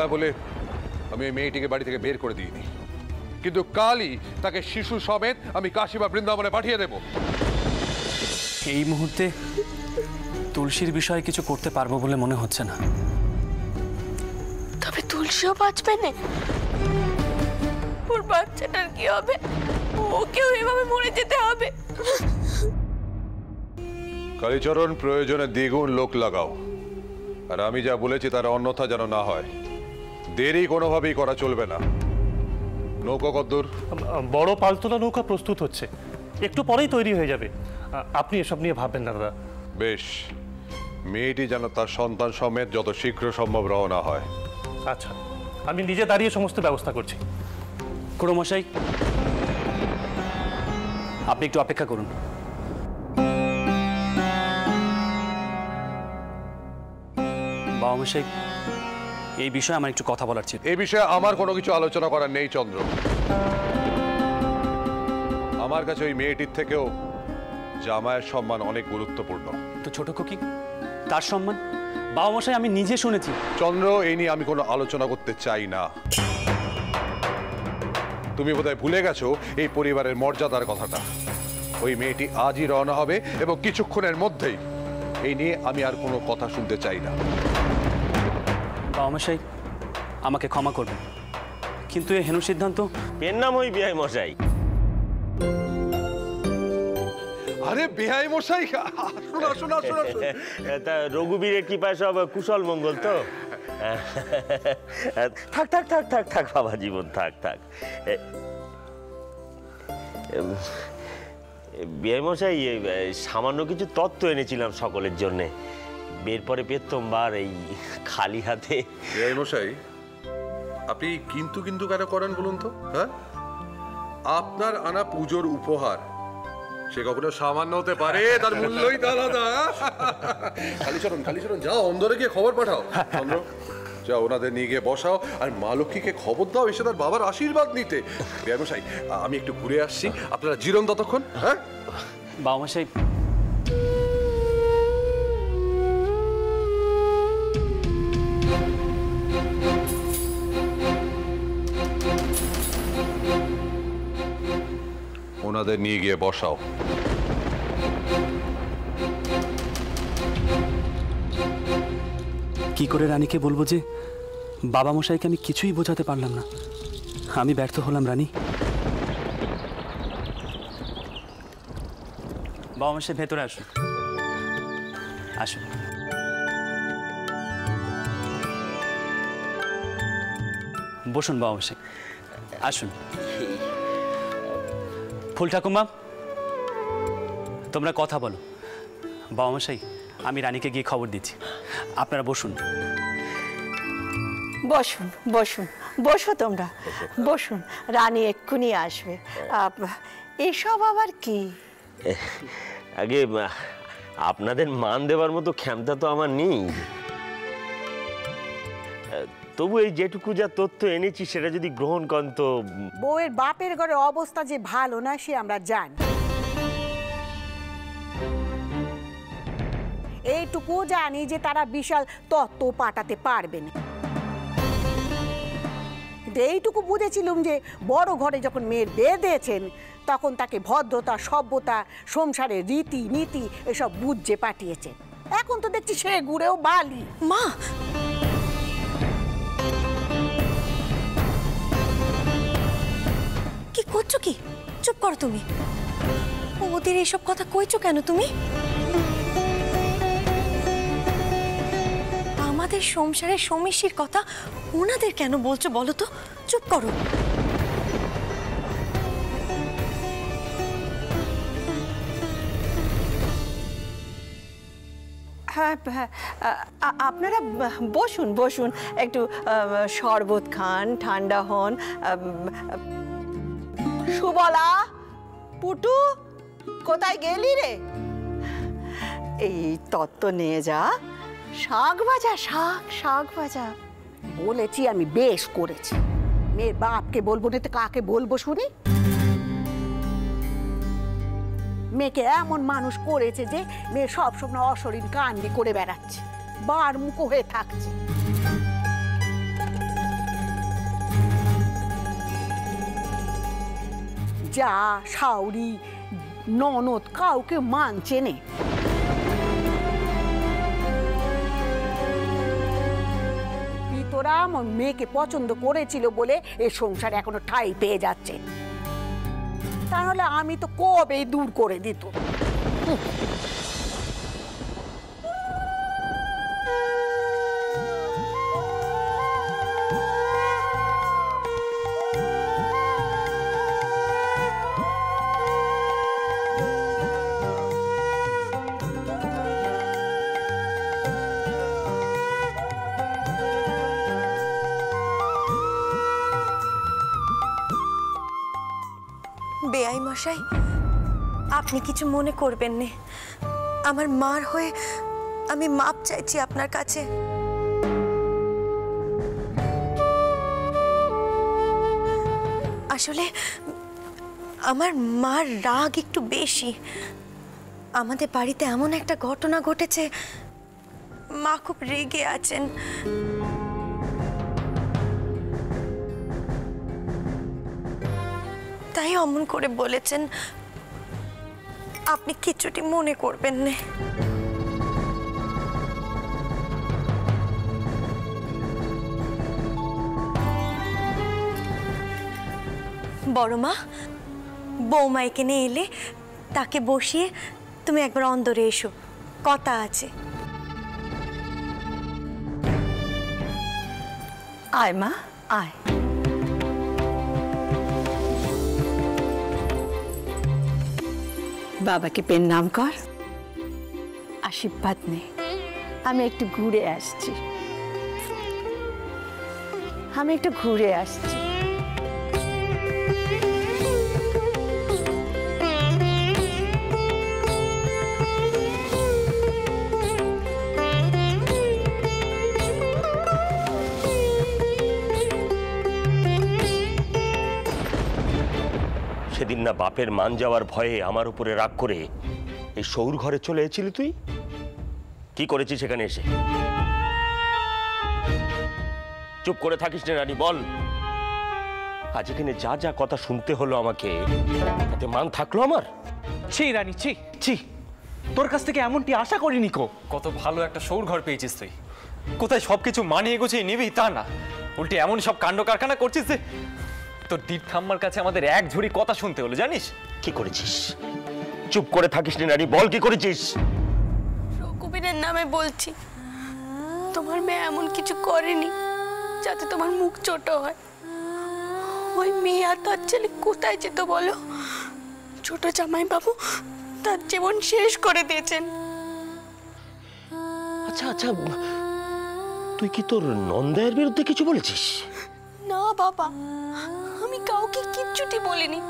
হয় বলে আমি এই মেয়েটিকে বাড়ি থেকে বের করে দিইনি, কিন্তু কালই তাকে শিশু সমেত আমি কাশী বা বৃন্দাবনে পাঠিয়ে দেব। এই মুহূর্তে তুলসীর বিষয়ে কিছু করতে পারবো বলে মনে হচ্ছে না। তবে তুলসীও বাঁচবে না? ওর বাচ্চাটার কি হবে? ওকেও এভাবে মরে যেতে হবে? কালীচরণ, প্রয়োজনে দ্বিগুণ লোক লাগাও, আর আমি যা বলেছি তার অন্যথা যেন না হয়। দেরি কোনোভাবেই করা চলবে না। নৌকা কদ্দূর? বড় পালতোলা নৌকা প্রস্তুত হচ্ছে, একটু পরেই তৈরি হয়ে যাবে। আপনি এসব নিয়ে ভাববেন না দাদা। বেশ, মেয়েটি যেন তার সন্তান সমেত যত শীঘ্র সম্ভব রওনা হয়। আচ্ছা, আমি নিজে দাঁড়িয়ে সমস্ত ব্যবস্থা করছি। খুড়োমশাই, আপনি একটু অপেক্ষা করুন। বাবা মশাই, এই বিষয়ে আমার একটু কথা বলার ছিল। এই বিষয়ে আমার কোনো কিছু আলোচনা করার নেই চন্দ্র। আমার কাছে ওই মেয়েটির থেকেও জামাইয়ের সম্মান অনেক গুরুত্বপূর্ণ। তো ছোট খুকি, তার সম্মান? বাবা মশাই, আমি নিজে শুনেছি। চন্দ্র, এই নিয়ে আমি কোনো আলোচনা করতে চাই না। তুমি বোধহয় ভুলে গেছো এই পরিবারের মর্যাদার কথাটা। ওই মেয়েটি আজই রওনা হবে এবং কিছুক্ষণের মধ্যেই। এই নিয়ে আমি আর কোনো কথা শুনতে চাই না। বাবা মশাই, আমাকে ক্ষমা করবেন, কিন্তু এই হেন সিদ্ধান্ত। এর নাম ওই বিআই মশাই। আরে বেহাই মশাই, শোনা শোনা শোনা। তা রঘুবীরের কৃপায় সব কুশল মঙ্গল তো? থাক থাক থাক থাক থাক বাবা জীবন, থাক থাক। বিআই মশাই, সামান্য কিছু তত্ত্ব এনেছিলাম সকলের জন্যে। বের পরে প্রথমবার এই খালি হাতে। বেহাই মশাই, আপনি কিন্তু কিন্তু কেন করেন বলুন তো? হ্যাঁ, আপনার আনা পুজোর উপহার সে কখনো সামান্য হতে পারে? তার মূল্যই তো আলাদা। কালীচরণ, কালীচরণ, যাও অন্দরে গিয়ে খবর পাঠাও। চন্দ্র, যাও ওনাদের নিয়ে গিয়ে বসাও, আর মা লক্ষ্মীকে খবর দাও এসে তার বাবার আশীর্বাদ নিতে। ব্যবসায়ী, আমি একটু ঘুরে আসছি, আপনারা জিরন ততক্ষণ। হ্যাঁ বাবা মশাই, ওনাদের নিয়ে গিয়ে বসাও। কি করে রানীকে বলবো যে বাবা মশাইকে আমি কিছুই বোঝাতে পারলাম না? আমি ব্যর্থ হলাম রানী। বাবা মশাই, ভেতরে আসুন, আসুন। বসুন বাবা মশাই, আসুন। ফুল ঠাকুমা, তোমরা কথা বলো। বাবা মশাই, আমি রানীকে গিয়ে খবর দিচ্ছি, আপনারা বসুন। বসুন বসুন বসো, তোমরা বসুন, রানী এক্ষুনি আসবে। এসব আবার কি? আগে আপনাদের মান দেওয়ার মতো ক্ষমতা তো আমার নেই, তবু এই যেটুকু যা তথ্য এনেছি সেটা যদি গ্রহণ করেন তো। বউয়ের বাপের ঘরের অবস্থা যে ভালো না সে আমরা জানি। এইটুকু জানি যে তারা বিশাল তত্ত্ব পাঠাতে পারবে না। এইটুকু বুঝেছিলাম যে বড় ঘরে যখন মেয়ের বিয়ে দিয়েছেন তখন তাকে ভদ্রতা, সভ্যতা, সংসারের রীতি নীতি এসব বুঝে পাঠিয়েছেন। এখন তো দেখছি সে ঘুরেও বালি। মা, কি করছো? কি চুপ করো তুমি। ওদের এইসব কথা কইছো কেন তুমি? আমাদের সংসারের সমস্যার কথা ওনাদের কেন বলছো বলো তো? চুপ করো। হ্যাঁ হ্যাঁ, আপনারা বসুন বসুন, একটু শরবত খান, ঠান্ডা হন। সুবলা, পুটু, কোথায় গেলি রে? এই তত্ত্ব নিয়ে যা। শাক ভাজা, শাক ভাজা বলেছি আমি, বেশ করেছি। মেয়ের বাপকে বলবো না তো কাকে বলবো শুনি? মেয়েকে এমন মানুষ করেছে যে মেয়ে সবসময় অশরীর কান্ডি করে বেড়াচ্ছে, বার মুখো হয়ে থাকছে। যা শাউরি ননদ কাউকে মানছে নে। তোরা আমার মেয়েকে পছন্দ করেছিল বলে এ সংসার এখনো ঠাঁই পেয়ে যাচ্ছে, তাহলে আমি তো কবেই দূর করে দিত। বেআই মশাই, আপনি কিছু মনে করবেন না, আমার মার হয়ে আমি মাপ চাইছি আপনার কাছে। আসলে আমার মার রাগ একটু বেশি। আমাদের বাড়িতে এমন একটা ঘটনা ঘটেছে, মা খুব রেগে আছেন। তাই অমন করে বলেছেন, আপনি কিছুটি মনে করবেন না। বড় মা, বৌমা এখানে এলে তাকে বসিয়ে তুমি একবার অন্দরে এসো, কথা আছে। আয় মা আয়। বাবাকে পেন নাম কর, আশীর্বাদ নে। আমি একটু ঘুরে আসছি, সেদিন না বাপের মান যাওয়ার ভয়ে আমার উপরে রাগ করে এই সৌর ঘরে চলে এসেছিলি? তুই কি করেছিস সেখানে এসে? চুপ করে থাকিস না রানী, বল। আজ এখানে যা যা কথা শুনতে হলো আমাকে, তাতে মান থাকলো আমার? ছি রানী, ছি ছি, তোর কাছ থেকে এমনটি আশা করিনি কো। কত ভালো একটা সৌর ঘর পেয়েছিস তুই, কোথায় সবকিছু মানিয়ে গুছিয়ে নিবি তা না, উল্টে এমন সব কাণ্ড কারখানা করছিস যে তোর দীপ ঠাম্মার কাছে আমাদের এক ঝুড়ি কথা শুনতে হলো, জানিস? কি করেছিস? চুপ করে থাকিস না রানী, বল কি করেছিস? রঘুবীরের নামে বলছি, তোমার মেয়ে এমন কিছু করেনি যাতে তোমার মুখ ছোট হয়। ওই মেয়ে আর তার ছেলে কোথায় যেত বলো? ছোট জামাই বাবু তার জীবন শেষ করে দিয়েছেন। আচ্ছা আচ্ছা, তুই কি তোর নন্দায়ের বিরুদ্ধে কিছু বলেছিস? না বাবা, আমি কাউকে কিচ্ছুটি বলিনি,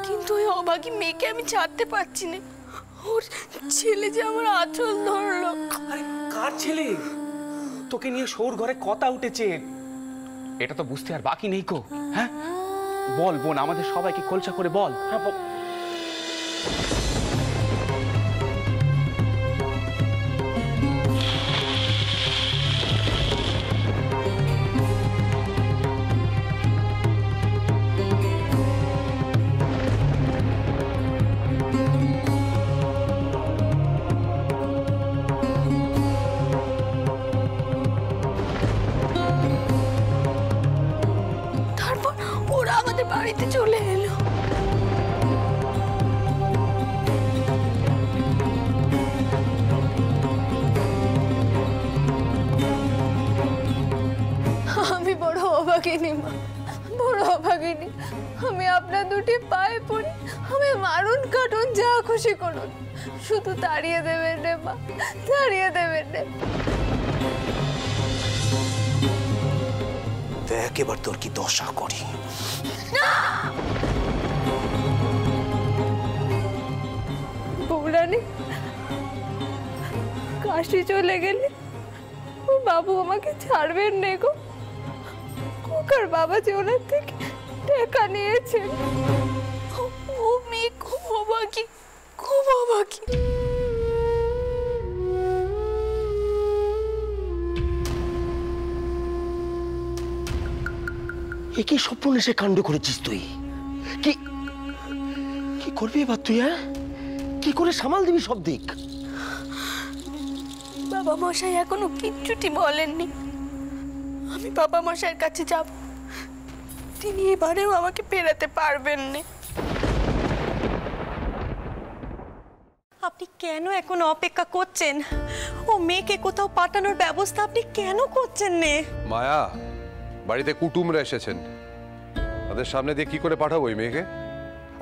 কিন্তু ওই অভাগী মেয়েকে আমি ছাড়তে পারছি না। ওর ছেলে যে আমার আঁচল ধরলো। আরে কার ছেলে? তোকে নিয়ে সৌর ঘরে কথা উঠেছে, এটা তো বুঝতে আর বাকি নেই কো। হ্যাঁ বল বোন, আমাদের সবাইকে খোলসা করে বল। হ্যাঁ তারপর ওরা আমাদের বাড়িতে চলে এলো। আমি বড় অভাগিনী মা, বড় অভাগিনী। আমি আপনার দুটি পায়ে পড়ি, আমি মারুন কাটুন যা খুশি করুন, শুধু তাড়িয়ে দেবেন রে মা, তাড়িয়ে দেবেন রে। দেখ এবার তোর কি দশা করি। বৌরানী, কাশি চলে গেলে ও বাবু আমাকে ছাড়বেন নে গো। খোকার বাবা যে ওনার থেকে টাকা নিয়েছেন। ও মেয়ে খুব অবাকি, খুব অবাকি। এ কি স্বপ্ন নেশে কাণ্ড করেছিস তুই? কি করবি এবার তুই? হ্যাঁ, কি করে সামাল দিবি সব দিক? বাবা মশাই এখনো কিচ্ছুটি বলেননি। আমি বাবা মশাইয়ের কাছে যাব, তিনি এবারেও আমাকে ফেরাতে পারবেন না। আপনি কেন এখন অপেক্ষা করছেন? ও মেয়েকে কোথাও পাঠানোর ব্যবস্থা আপনি কেন করছেন না? মায়া, বাড়িতে কুটুমরা এসেছেন, তাদের সামনে দিয়ে কি করে পাঠাবো ওই মেয়েকে?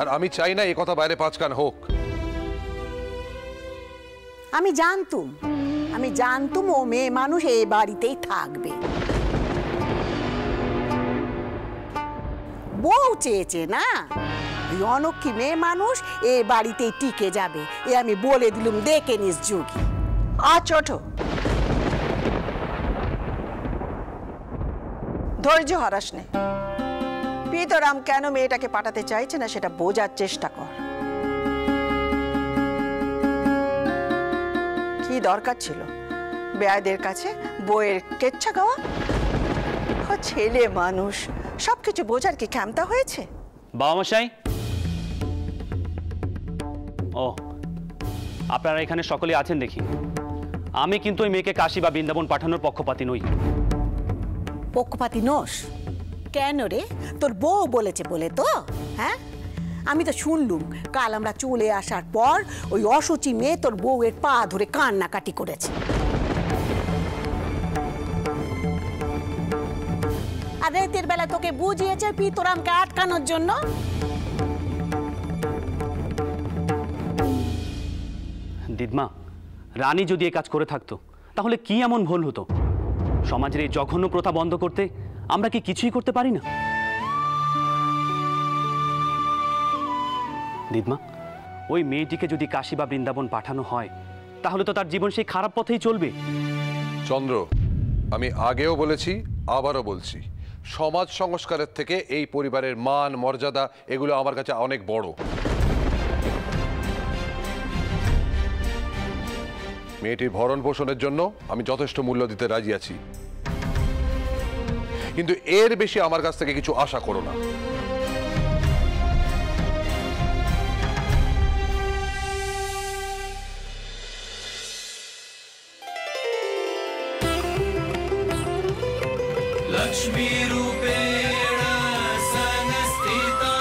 আর আমি চাই না এ কথা বাইরে পাঁচকান হোক। আমি জানতুম ও মেয়ে মানুষ এই বাড়িতেই থাকবে। বউ চেয়েছে না, ওই অনক্ষী মেয়ে মানুষ এ বাড়িতেই টিকে যাবে, এ আমি বলে দিলুম। দেখে নিস যোগী। ছোট ধৈর্য হারাস নে। পিতরাম কেন মেয়েটাকে পাঠাতে চাইছে না সেটা বোঝার চেষ্টা কর। কি দরকার ছিল বেয়াদের কাছে বইয়ের কেচ্ছা গাওয়া? ছেলে মানুষ, সবকিছু বোঝার কি ক্ষমতা হয়েছে? বাবা মশাই, ও আপনারা এখানে সকলে আছেন দেখি। আমি কিন্তু ওই মেয়েকে কাশী বা বৃন্দাবন পাঠানোর পক্ষপাতী নই। পক্ষপাতী নোস কেন রে? তোর বউ বলেছে বলে তো? হ্যাঁ, আমি তো শুনলুম কাল আমরা চলে আসার পর ওই অসুচি মেয়ে তোর বউয়ের পা ধরে কান্নাকাটি করেছে। আর রাতের বেলা তোকে বুঝিয়েছে পিতরামকে আটকানোর জন্য। দিদমা, রানী যদি এই কাজ করে থাকতো তাহলে কি এমন ভুল হতো? সমাজের এই জঘন্য প্রথা বন্ধ করতে আমরা কি কিছুই করতে পারি না? দিদমা, ওই মেয়েটিকে যদি কাশী বা বৃন্দাবন পাঠানো হয় তাহলে তো তার জীবন সেই খারাপ পথেই চলবে। চন্দ্র, আমি আগেও বলেছি, আবারও বলছি, সমাজ সংস্কারের থেকে এই পরিবারের মান মর্যাদা এগুলো আমার কাছে অনেক বড়। মেয়েটির ভরণ পোষণের জন্য আমি যথেষ্ট মূল্য দিতে রাজি আছি, কিন্তু এর বেশি আমার কাছ থেকে কিছু আশা করো না। लक्ष्मी रूपेण संस्थिता,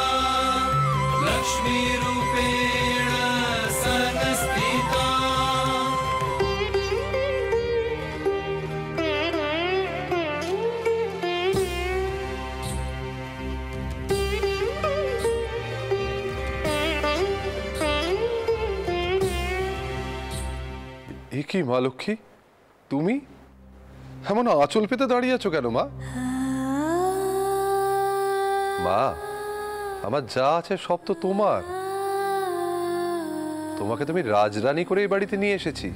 लक्ष्मी रूपेण संस्थिता। এ কি মা লক্ষ্মী, তুমি এমন আঁচল পেতে দাঁড়িয়ে আছো কেন মা? মা, আমার যা আছে সব তো তোমার। তোমাকে তুমি রাজরানী করে এই বাড়িতে নিয়ে এসেছি।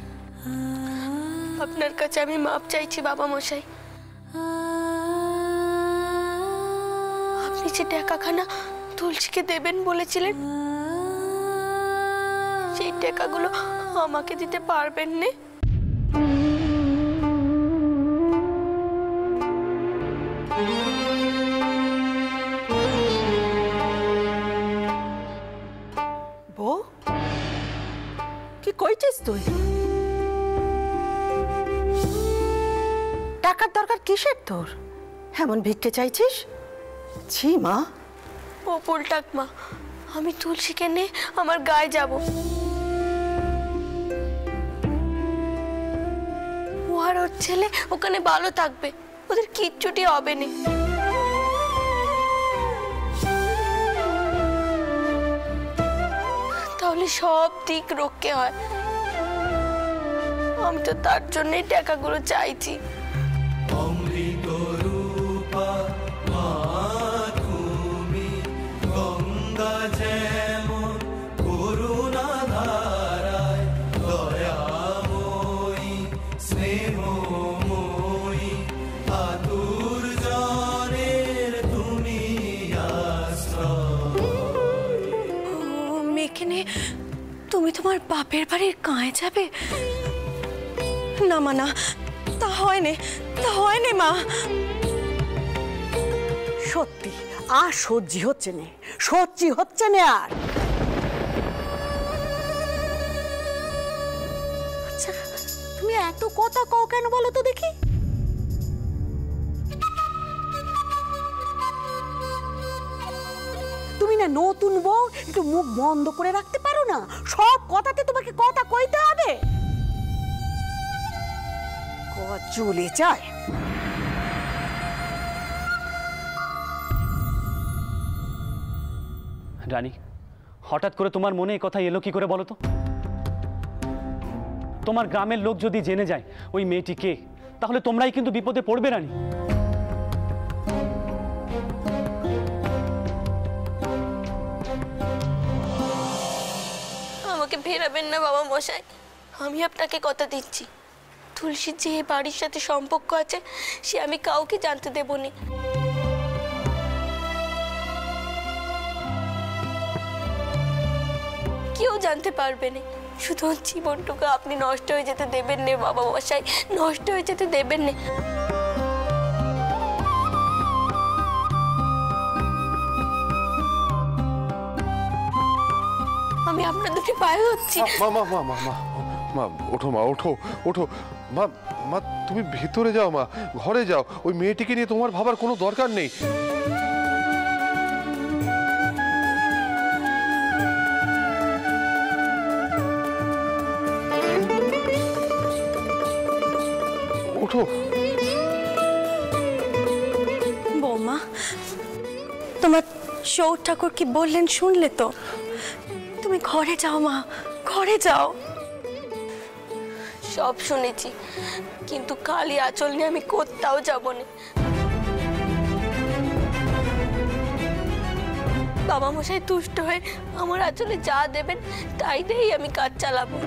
আপনার কাছে আমি মাপ চাইছি বাবা মশাই। আপনি যে টাকাখানা তুলসীকে দেবেন বলেছিলেন, সেই টাকাগুলো আমাকে দিতে পারবেন না? বউ, কি কইছিস তুই? টাকার দরকার কিসের তোর? এমন ভিক্ষে চাইছিস? ছি মা। ও পুলটাক মা, আমি তুলসীকে নিয়ে আমার গায়ে যাব। ও আর ওর ছেলে ওখানে ভালো থাকবে, ওদের কিচ্ছুটি হবে না। তাহলে সব দিক রক্ষে হয়। আমি তো তার জন্যই টাকাগুলো চাইছি। অমৃত রূপা মা তুমি, গঙ্গা যেমন করুণা ধারায়, দয়াময়ী স্নেহময়ী, আতুর জনের তুমি আশ্রয়। মেয়েকে নিয়ে তুমি তোমার বাপের বাড়ির গাঁয়ে যাবে? না মা, না, তা হয় না, তা হয় না মা। সত্যি আর সহ্য হচ্ছে না, সহ্য হচ্ছে না আর। এত কথা কও কেন বলো তো দেখি? তুমি না নতুন বউ, একটু মুখ বন্ধ করে রাখতে পারো না? সব কথাতে তোমাকে কথা কইতে হবে? চলে যায়। রানী, হঠাৎ করে তোমার মনে এই কথা এলো কি করে বলো তো? তোমার গ্রামের লোক যদি জেনে যায় ওই মেয়েটি কে, তাহলে তোমরাই কিন্তু বিপদে পড়বে রানী। আমাকে ফেরাবেন না বাবা মশাই, আমি আপনাকে কথা দিচ্ছি, তুলসীর যে বাড়ির সাথে সম্পর্ক আছে সে আমি কাউকে জানতে দেব না। কেউ জানতে পারবে না, শুধু জীবনটুকু আপনি নষ্ট হয়ে যেতে দেবেন না বাবা মশাই, নষ্ট হয়ে যেতে দেবেন না। আমি আপনার দুটি পায়ে হচ্ছি। মা মা মা মা মা মা ওঠো মা, ওঠো ওঠো মা। মা তুমি ভেতরে যাও মা, ঘরে যাও। ওই মেয়েটিকে নিয়ে তোমার ভাবার কোনো দরকার নেই। ওঠো। বৌমা, তোমার শৌর ঠাকুর কি বললেন শুনলে তো? তুমি ঘরে যাও মা, ঘরে যাও। সব শুনেছি, কিন্তু কালি আঁচল নিয়ে আমি কোথাও যাব না। বাবা মশাই তুষ্ট হয়ে আমার আঁচলে যা দেবেন তাই দিয়েই আমি কাজ চালাবো।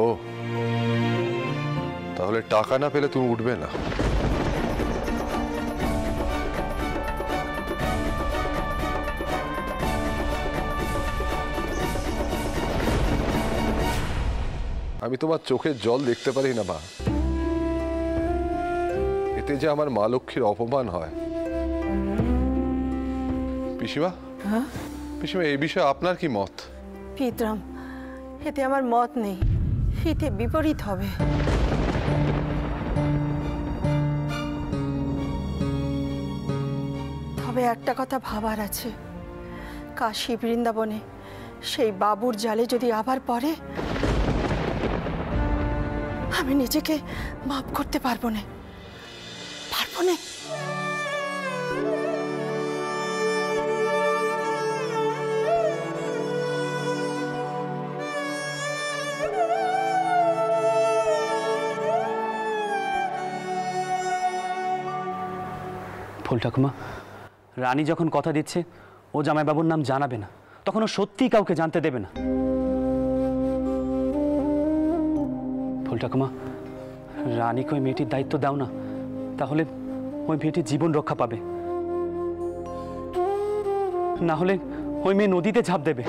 ও তাহলে টাকা না পেলে তুমি উঠবে না? আমি তোমার চোখের জল দেখতে পারি না মা, এতে যে আমার মা লক্ষ্মীর অপমান হয়। পিসিমা, পিসিমা এই বিষয়ে আপনার কি মত? পিতরাম, এতে আমার মত নেই, এতে বিপরীত হবে। তবে একটা কথা ভাবার আছে, কাশী বৃন্দাবনে সেই বাবুর জালে যদি আবার পড়ে, আমি নিজেকে মাফ করতে পারবো না, পারবো না। ফুল ঠাকুমা, রানী যখন কথা দিচ্ছে ও জামাইবাবুর নাম জানাবে না, তখন ও সত্যিই কাউকে জানতে দেবে না। ফুল ঠাকুমা, রানীকে ওই মেয়েটির দায়িত্ব দাও না, তাহলে ওই মেয়েটির জীবন রক্ষা পাবে। না হলে ওই মেয়ে নদীতে ঝাঁপ দেবে।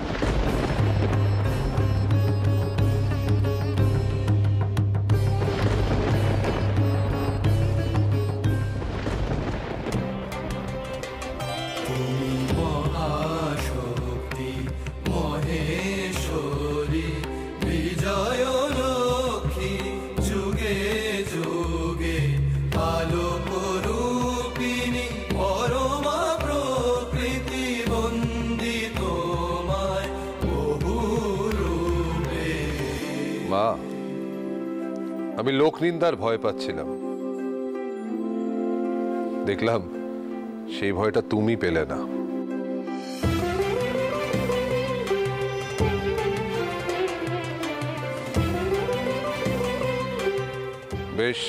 মা, আমি লোকনিন্দার ভয় পাচ্ছিলাম, দেখলাম সেই ভয়টা তুমি পেলে না। বেশ,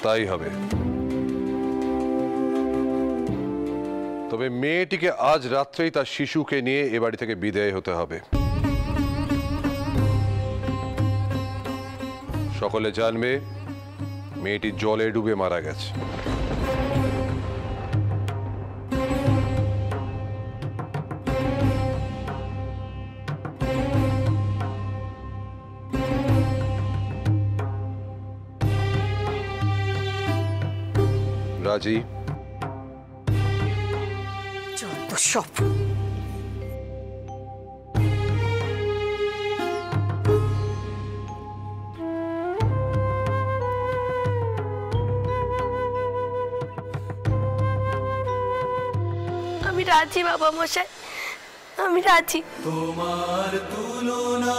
তাই হবে। তবে মেয়েটিকে আজ রাত্রেই তার শিশুকে নিয়ে এ বাড়ি থেকে বিদায় হতে হবে। সকলে জানবে মেয়েটি জলে ডুবে মারা গেছে। রাজি? যত সব। আমি রাজি বাবা মশাই, আমি রাজি। তোমার তুলনা